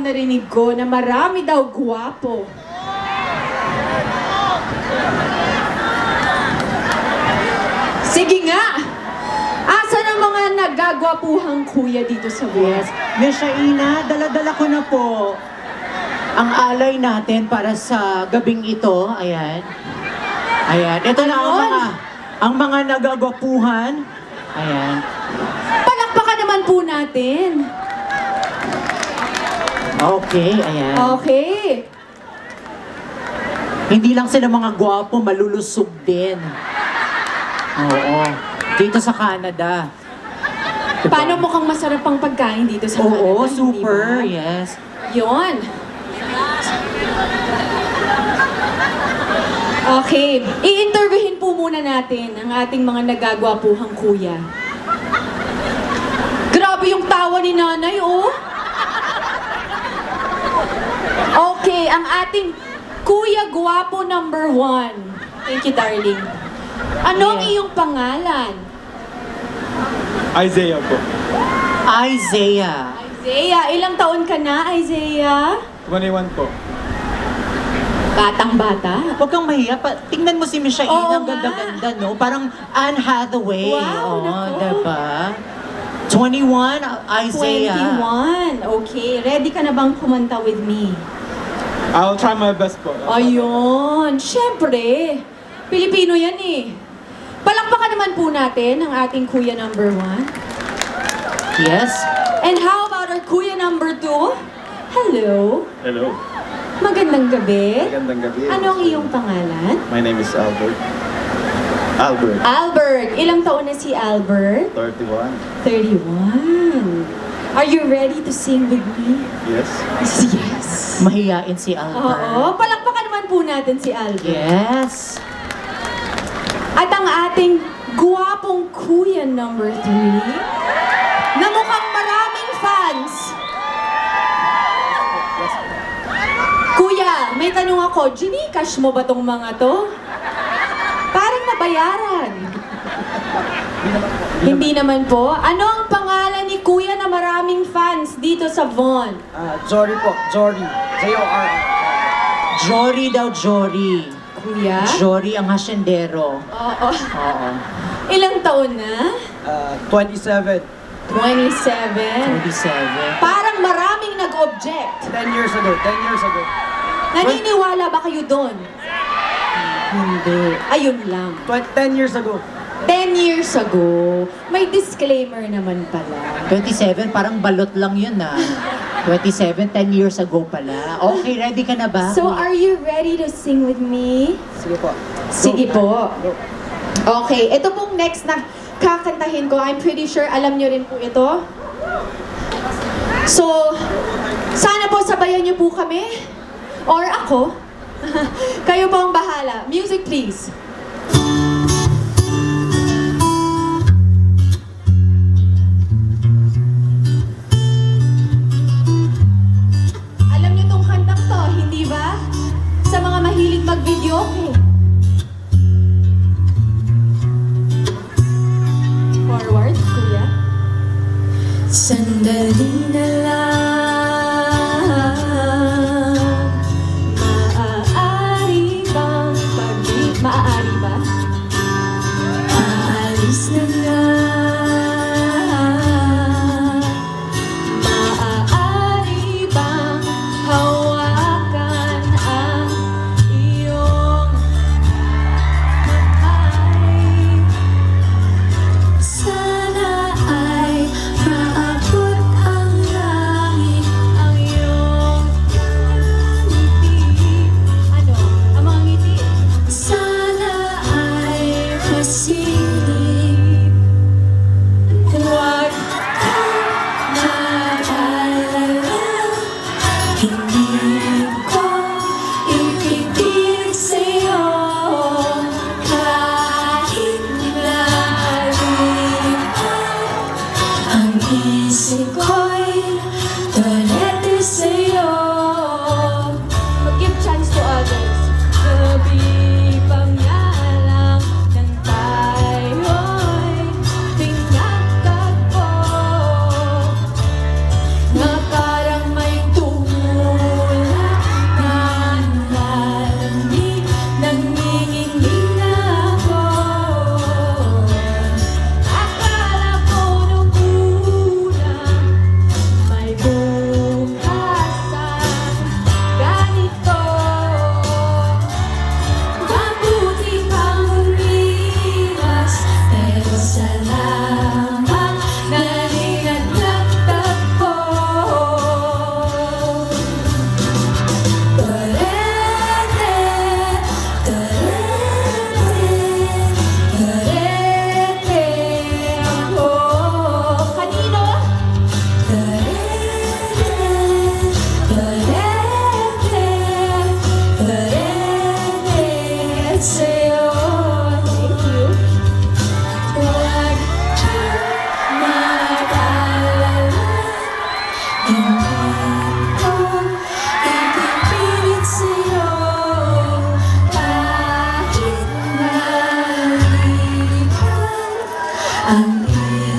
narinig ko na marami daw gwapo. Sige nga! Asan ang mga nagagwapuhang kuya dito sa West? Miss Shaina, dala-dala ko na po ang alay natin para sa gabing ito. Ayan. Ayan. Ito na ang mga nagagwapuhan. Ayan. Palakpakan naman po natin. Okay, ayan. Okay. Hindi lang sila mga gwapo, malulusog din. Oo. Dito sa Canada. Diba? Paano mukhang masarap ang pagkain dito sa Canada? Oo, hindi super. ba? Yes. Yun. Okay. I-interviewin po muna natin ang ating mga nagagwapuhang kuya. Grabe yung tawa ni nanay, oh. Okay, ang ating kuya gwapo number 1. Thank you, darling. Ano ang iyong pangalan? Isaiah po. Isaiah. Isaiah, ilang taon ka na, Isaiah? 21 po. Batang-bata? Huwag kang mahiya. Tingnan mo si Miss Shaina, Oo ang nga. ganda-ganda, no? Parang Anne Hathaway. Wow, Oo, naku. diba? 21, Isaiah. 21. Okay, ready ka na bang kumanta with me? I'll try my best po. Ayun, syempre. Pilipino yan eh. Palakpakan naman po natin ang ating kuya number 1. Yes. And how about our kuya number 2? Hello. Hello. Magandang gabi. Magandang gabi. Ano ang iyong pangalan? My name is Albert. Albert. Albert. Ilang taon na si Albert? 31. 31. Are you ready to sing with me? Yes. Yes. Mahiyain si Albert. Oo, palakpakan naman po natin si Albert. Yes. At ang ating guwapong kuya number 3, na mukhang maraming fans. Kuya, may tanong ako, Gcash mo ba tong mga to? Parang nabayaran. Hindi naman po. Ano ang pangalan ni kuya na maraming fans dito sa Von? Jory po. Jory. J-O-R. Jory daw, Jory. Kuya? Jory ang hasyendero. Oo. Oo. Ilang taon na? 27. 27. 27. Parang maraming nag-object. 10 years ago. 10 years ago. Naniniwala ba kayo doon? Hindi. Ayun lang. 10 years ago. 10 years ago, may disclaimer naman pala. 27, parang balot lang yun ah. 27, 10 years ago pala. Okay, ready ka na ba? So, are you ready to sing with me? Sige po. Sige po. Go. Okay, ito pong next na kakantahin ko. I'm pretty sure alam nyo rin po ito. So, sana po sabayan nyo po kami. Or ako. Kayo po ang bahala. Music please. Alam niyo tong kantang to, hindi ba? Sa mga mahilig mag-video, okay. Forward, kuya. Sandali na lang. Maaari bang maaari ba? Aalis na nga. Maaari bang hawakan ang iyong kamay? Sana ay maabot ang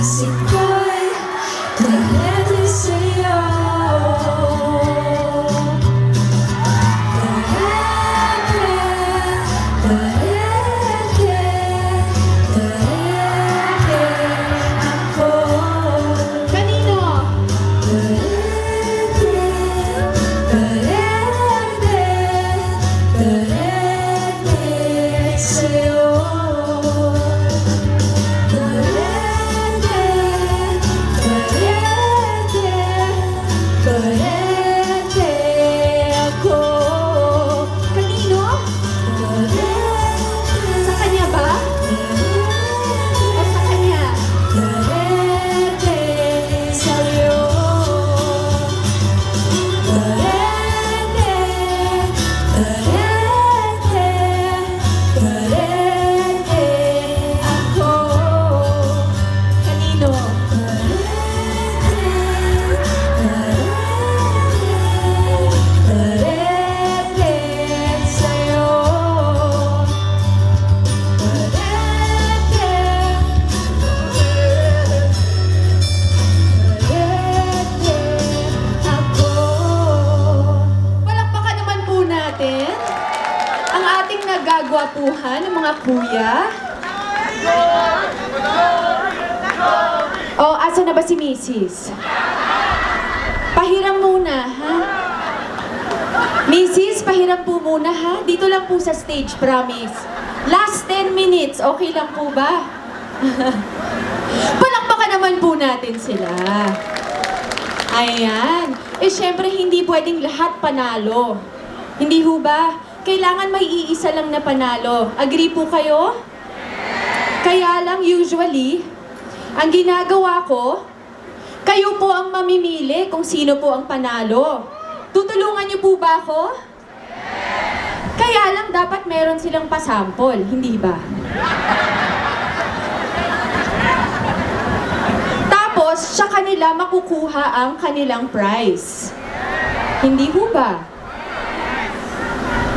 sika'y pwede sa'yo. Ang ating nagagwapuhan ng mga kuya. Oh, asa na ba si Mrs.? Pahiram muna, ha? Mrs., pahiram po muna, ha? Dito lang po sa stage, promise. Last 10 minutes, okay lang po ba? Palakpakan naman po natin sila. Ayan. Eh, syempre, hindi pwedeng lahat panalo. Hindi ho ba? Kailangan may iisa lang na panalo. Agree po kayo? Kaya lang, usually, ang ginagawa ko, kayo po ang mamimili kung sino po ang panalo. Tutulungan niyo po ba ako? Kaya lang, dapat meron silang pasample, hindi ba? Tapos, sa kanila makukuha ang kanilang prize. Hindi ho ba?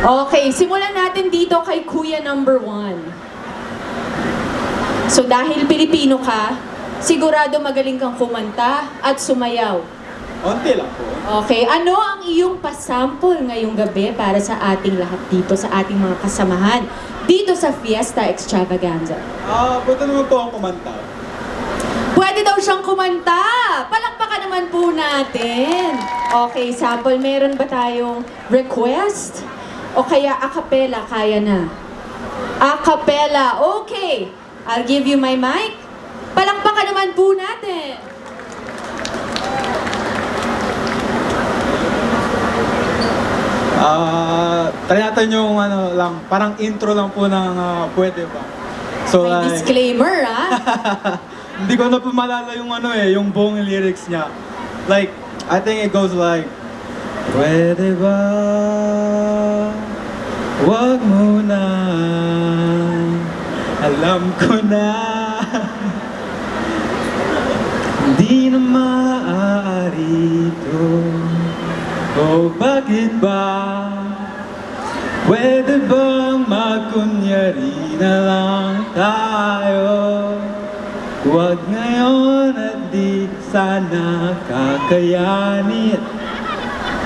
Okay, simulan natin dito kay Kuya number 1. So dahil Pilipino ka, sigurado magaling kang kumanta at sumayaw. Onti lang po. Okay, ano ang iyong pasample ngayong gabi para sa ating lahat dito, sa ating mga kasamahan, dito sa Fiesta Extravaganza? Pwede naman po akong kumanta. Pwede daw siyang kumanta! Palakpakan naman po natin. Okay, sample, meron ba tayong request? O kaya a cappella, kaya na? A cappella, okay. I'll give you my mic. Palakpakan naman po natin. Try natin yung ano lang, parang intro lang po ng pwede ba. So May disclaimer, ah. hindi ko na po malala yung ano yung buong lyrics niya. Like, I think it goes like, pwede ba, wag mo na, alam ko na, hindi na maaari ito, o bakit ba, pwede bang magkunyari na lang tayo, wag ngayon at di sana kakayanin.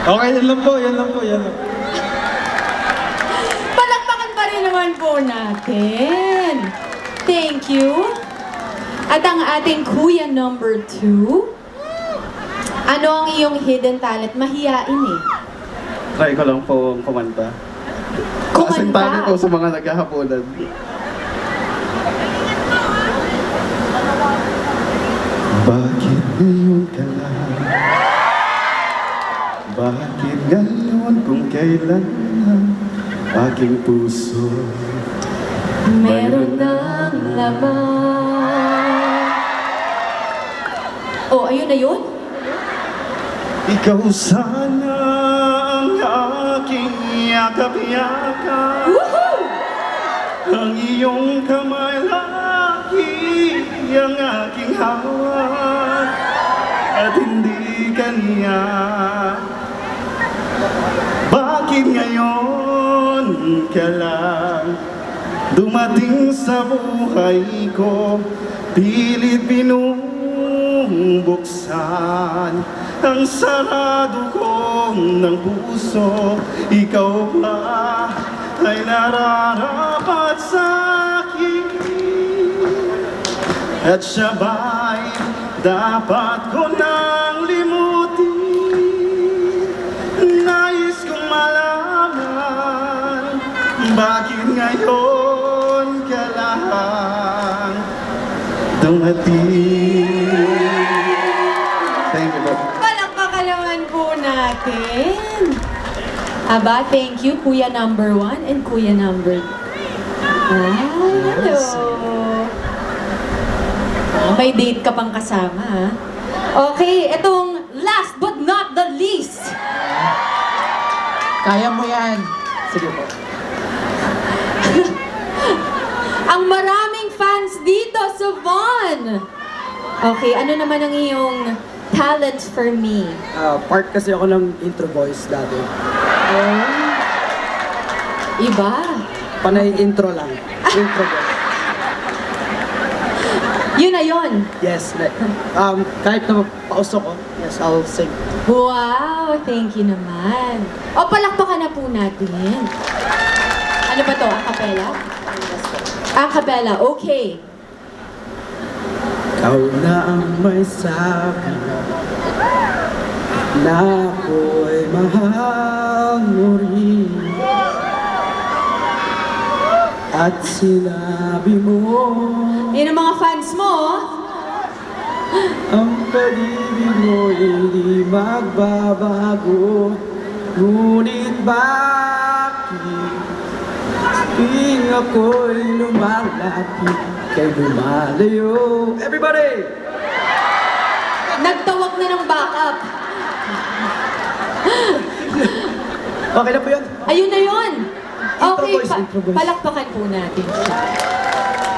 Okay, yan lang po, yan lang po, yan lang. Palakpakan pa rin naman po natin. Thank you. At ang ating kuya number 2, ano ang iyong hidden talent? Mahiyain eh. Try ko lang po kumanta. Kasing talent ko sa mga naghahaponan. Bakit ngayon ka lang? Bakit ngayon kung kailan aking puso Meron ng laman. Oh, ayun na yun? ikaw sana ang aking yakap-yakap. Woohoo! Ang iyong kamay lagi ang aking hawak at hindi kanya. Bakit ngayon ka lang dumating sa buhay ko, pilit binuhay buksan ang sarado ko ng puso. Ikaw ba ay nararapat sa akin? At siya ba'y dapat ko nang limutin? Nais kong malaman bakit ngayon ka lang dumating. Thank you, Bob. Palakpakan naman po natin. Aba, thank you, Kuya number 1 and Kuya number 2. Hello. May date ka pang kasama, ha? Okay, itong last but not the least. Kaya mo yan. Sige po. Ang maraming fans dito sa Von. Okay, ano naman ang iyong talent for me? Part kasi ako ng intro voice dati. Iba. Panay intro lang. Intro voice. Yun na yun. Yes. Kahit na pausok ko, yes, I'll sing. Wow, thank you naman. O, palakpakan na po natin. Ano ba to? Acapella? Acapella, okay. Ikaw na ang may sabi na ako'y mahal mo rin. At sinabi mo Yan ang mga fans mo, oh. ang pag-ibig mo hindi magbabago. Ngunit bakit tuwing ako'y lumalapit kay lumalayo? Everybody! Nagtawag na ng backup. Okay na po yun? Ayun na yun. Okay, Intro voice. palakpakan po natin siya.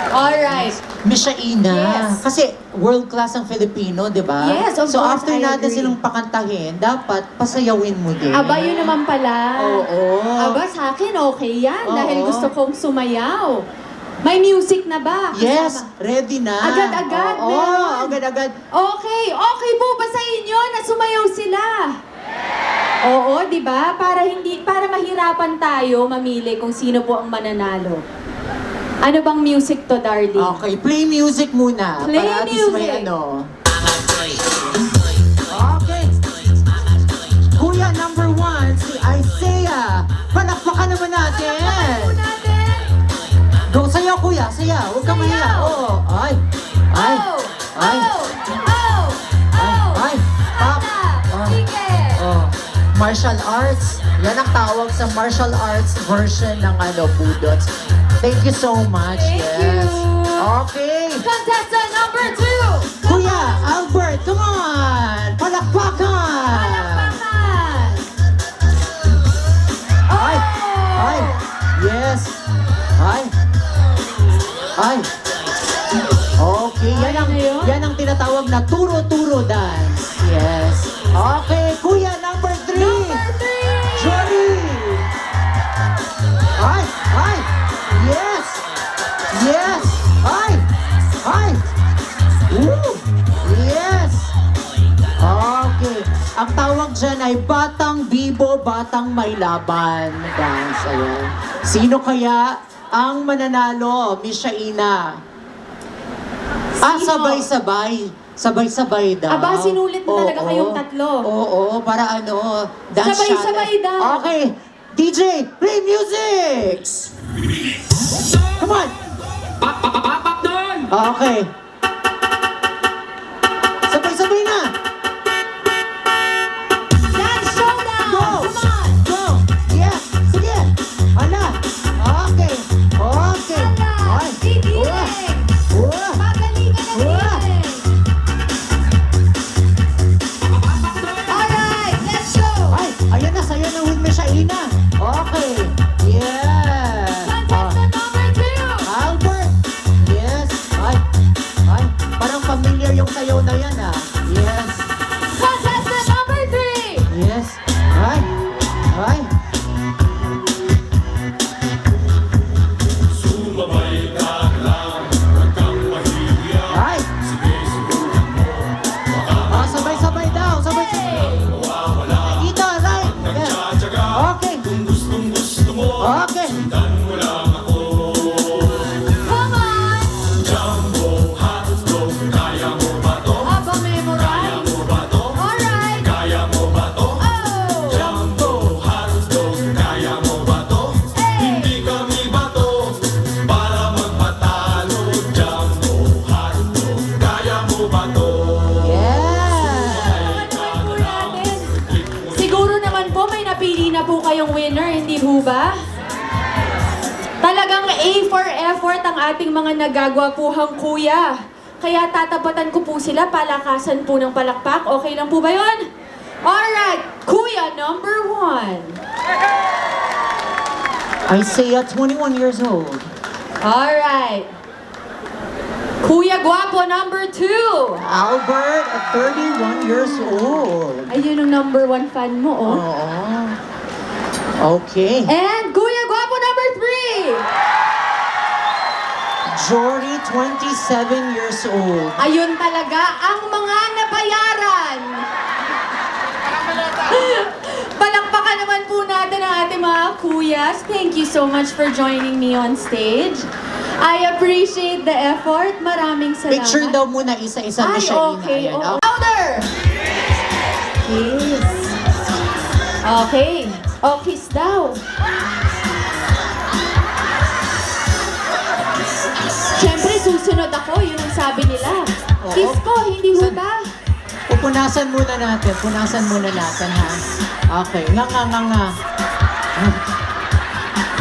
Alright. Miss Shaina, Yes. kasi world class ang Filipino, di ba? Yes, of so course, after I natin agree. silang pakantahin, dapat pasayawin mo din. Aba, yun naman pala. Oo. Aba, sa akin, okay yan. Oo. Dahil gusto kong sumayaw. May music na ba? Yes, Kasama? ready na. Agad-agad, Oo, meron. agad-agad. Okay, okay po ba sa inyo na sumayaw sila? Oo, di ba? Para mahirapan tayo mamili kung sino po ang mananalo. Ano bang music to, darling? Okay, play music muna. Play para at least may music. ano. Okay. Kuya number 1, si Isaiah. Palakpakan naman natin. Po natin. Go, sayaw kuya, sayaw. Huwag kang mahiya. Sayaw. Oo. Ay. Ay. Oh! Ay. Oh! Oh! Oh! Ay. Pop. Tata! Sige! Oh. Martial arts. Yan ang tawag sa martial arts version ng budots. Thank you so much. Thank yes. you. Okay. Contestant number 2! Kuya Albert, come on! Palakpakan! Palakpakan! Oh! Ay! Ay! Yes! Ay! Ay! Okay, Ay, ano yun? yan ang tinatawag na turo-turo dance. Yes. Okay, kuya number 3! Number 3! Jory! Ay! Ay! Yes! Yes! Ay! Ay! Woo! Yes! Okay. Ang tawag dyan ay Batang Bibo, Batang May Laban. Dance, ayan. Sino kaya ang mananalo, Miss Shaina? Sino? Sabay-sabay. Sabay-sabay daw. Aba, sinulit mo talaga kayong tatlo. Oo, para dance Sabay-sabay challenge. daw. Okay, DJ, play music! Come on! Okay. Sabay-sabay na! Dance showdown! Go! Come on! Go! Yeah! Sige! Hala! Okay! Okay! Hala! Ay! Igiling! Uwa! Magalingan na Uwa! giling! Alright, let's go! Ay! Ayan na! Sayo na with me, Shaina! Okay! Yeah! Contestant number 2! Albert! Yes! Ay! Ay! Parang familiar yung sayaw na yan Yes! Contestant number 3! Yes! Ay! Ay! Ay! kayong winner, hindi ho ba? Talagang A for effort ang ating mga nagagwapuhang kuya. Kaya tatapatan ko po sila, palakasan po ng palakpak. Okay lang po ba yun? Alright, kuya number 1. Isaiah, 21 years old. Alright. Kuya Guapo number 2. Albert, 31 years old. Ayun ang number 1 fan mo, oh. Oo. Okay. And Kuya Guapo number 3. Jory, 27 years old. Ayun talaga ang mga nabayaran. Palakpakan naman po natin ang ating mga kuyas. Thank you so much for joining me on stage. I appreciate the effort. Maraming salamat. Picture daw muna isa-isa ni Ay, Shaina. okay. Ayan. Oh. Louder! Kiss. Okay. O, kiss daw. Siyempre, susunod ako. Yun ang sabi nila. Oo. Kiss ko, hindi ho ba? Pupunasan muna natin. Punasan muna natin, ha? Okay. Nga.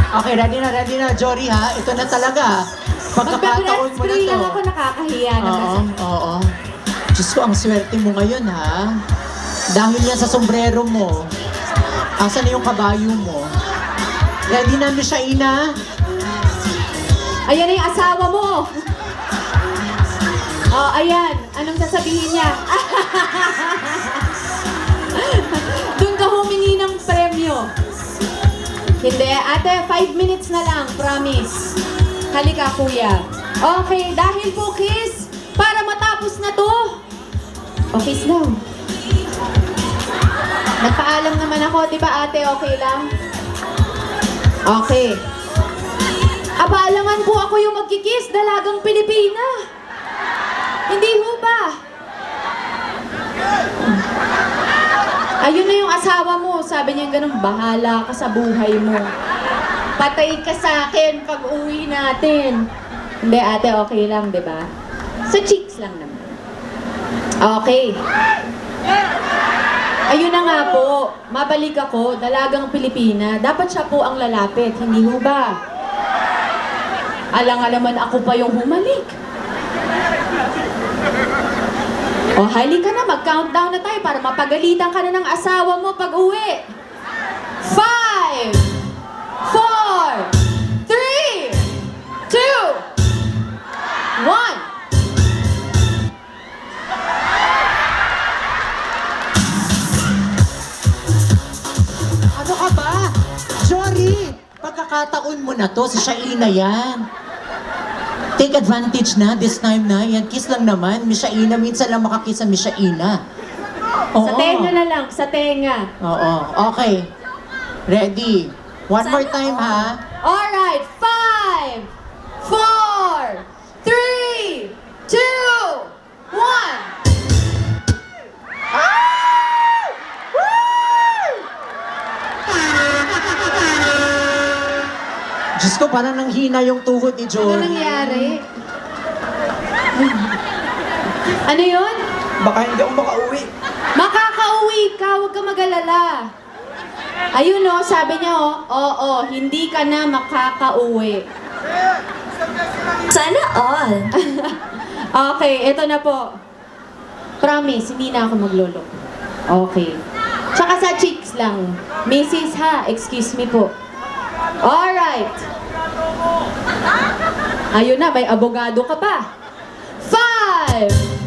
Okay, ready na, Jory, ha? Ito na talaga. Pagkakataon mo na Mag-breastfree to. lang ako, nakakahiya naman. Oo. Diyos ko, ang swerte mo ngayon, ha? Dahil yan sa sombrero mo. Asan na yung kabayo mo? Ready na, Miss Shaina? Ayan na yung asawa mo. Oh, ayan. Anong sasabihin niya? Doon ka humingi ng premyo. Hindi. Ate, 5 minutes na lang. Promise. Halika, kuya. Okay, dahil po kiss, para matapos na to. O, kiss lang. Nagpaalam naman ako, di ba ate? Okay lang? Okay. Abaalangan po ako yung magkikiss, dalagang Pilipina. Hindi ho ba? Ayun na yung asawa mo. Sabi niya ganun, bahala ka sa buhay mo. Patay ka sa akin pag uwi natin. Hindi ate, okay lang, di ba? Sa cheeks lang naman. Okay. Ayun na nga po, mabalik ako, dalagang Pilipina. Dapat siya po ang lalapit, hindi ho ba? Alang-alaman ako pa yung humalik. O, halika na, mag-countdown na tayo para mapagalitan ka na ng asawa mo pag uwi. 5, 4, 3, 2, 1. Ano ka ba? Jory, pagkakataon mo na to, si Shaina yan. Take advantage na, this time na. Yan, kiss lang naman. Miss Shaina, minsan lang makakiss ang Miss Shaina. Sa tenga na lang, sa tenga. Oo, okay. Ready. One more time, ha? Alright, 5, 4, 3, 2, 1. Diyos ko, parang nanghina yung tuhod ni Ano Jory. nangyari? Ano yun? Baka hindi ako makauwi. Makakauwi ka, huwag ka mag-alala. Ayun o, sabi niya oo, hindi ka na makakauwi. Sana all. Okay, eto na po. Promise, hindi na ako maglolo. Okay. Tsaka sa cheeks lang. Mrs. ha, excuse me po. Alright. Ayun na, may abogado ka pa. 5,